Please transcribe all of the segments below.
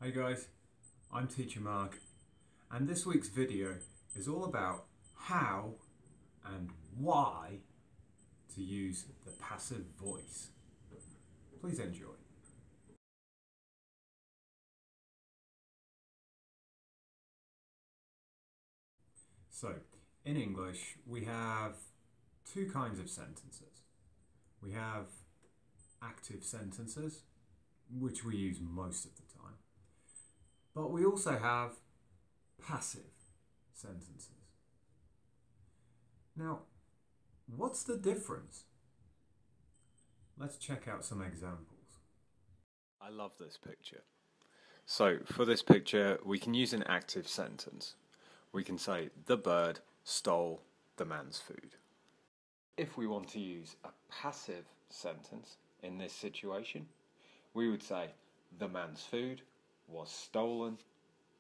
Hey guys, I'm Teacher Mark, and this week's video is all about how and why to use the passive voice. Please enjoy. So, in English, we have two kinds of sentences. We have active sentences, which we use most of the time. But we also have passive sentences. Now, what's the difference? Let's check out some examples. I love this picture. So, for this picture, we can use an active sentence. We can say, the bird stole the man's food. If we want to use a passive sentence in this situation, we would say, the man's food was stolen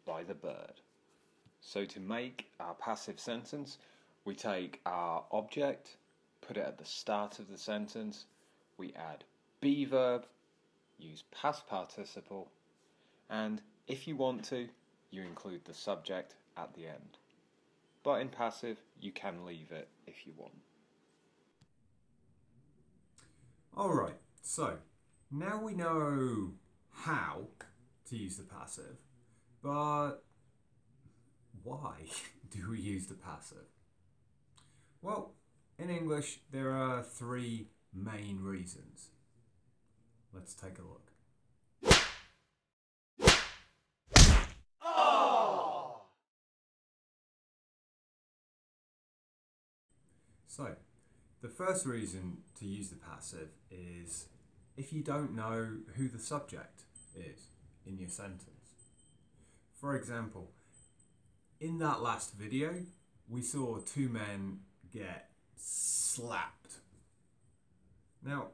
by the bird. So to make our passive sentence, we take our object, put it at the start of the sentence, we add be verb, use past participle, and if you want to, you include the subject at the end. But in passive, you can leave it if you want. Alright, so now we know how to use the passive, but why do we use the passive? Well, in English there are three main reasons. Let's take a look. So, the first reason to use the passive is if you don't know who the subject is in your sentence. For example, in that last video, we saw two men get slapped. Now,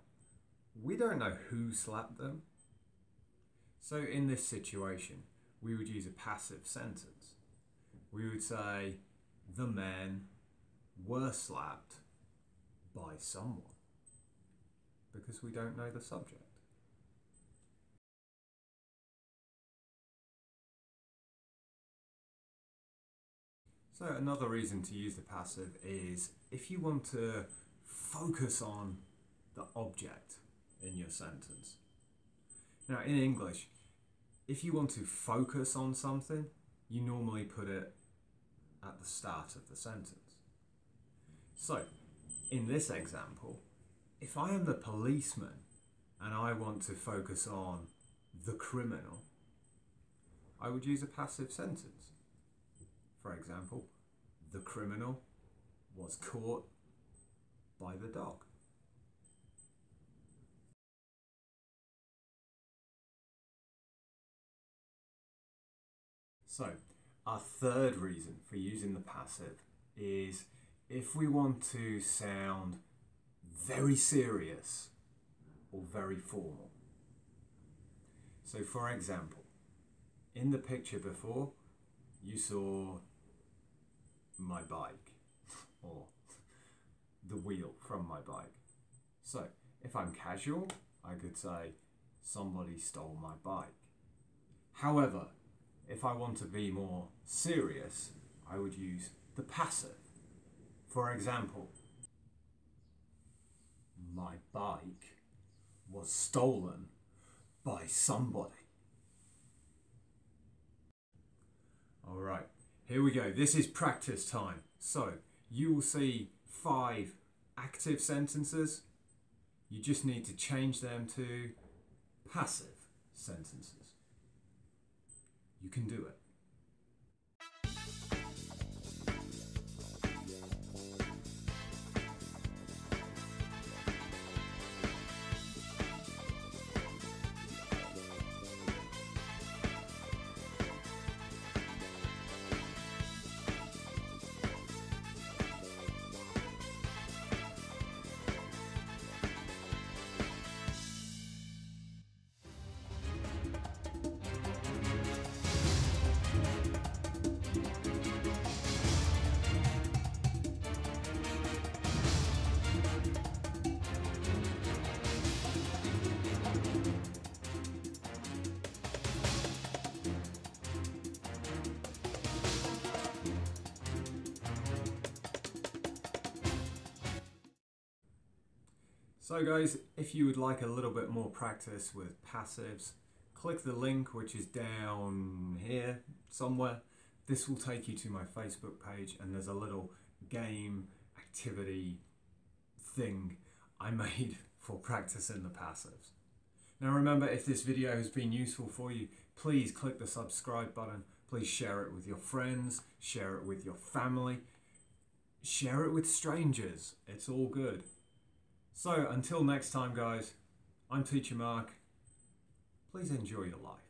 we don't know who slapped them. So in this situation, we would use a passive sentence. We would say, the men were slapped by someone, because we don't know the subject. So another reason to use the passive is if you want to focus on the object in your sentence. Now in English, if you want to focus on something, you normally put it at the start of the sentence. So, in this example, if I am the policeman and I want to focus on the criminal, I would use a passive sentence. For example, the criminal was caught by the dog. So, our third reason for using the passive is if we want to sound very serious or very formal. So for example, in the picture before, you saw my bike or the wheel from my bike. So if I'm casual, I could say somebody stole my bike. However, if I want to be more serious, I would use the passive. For example, my bike was stolen by somebody. Alright, here we go. This is practice time. So, you will see 5 active sentences. You just need to change them to passive sentences. You can do it. So guys, if you would like a little bit more practice with passives, click the link which is down here somewhere. This will take you to my Facebook page, and there's a little game activity thing I made for practicing the passives. Now remember, if this video has been useful for you, please click the subscribe button. Please share it with your friends, share it with your family, share it with strangers. It's all good. So until next time guys, I'm Teacher Mark. Please enjoy your life.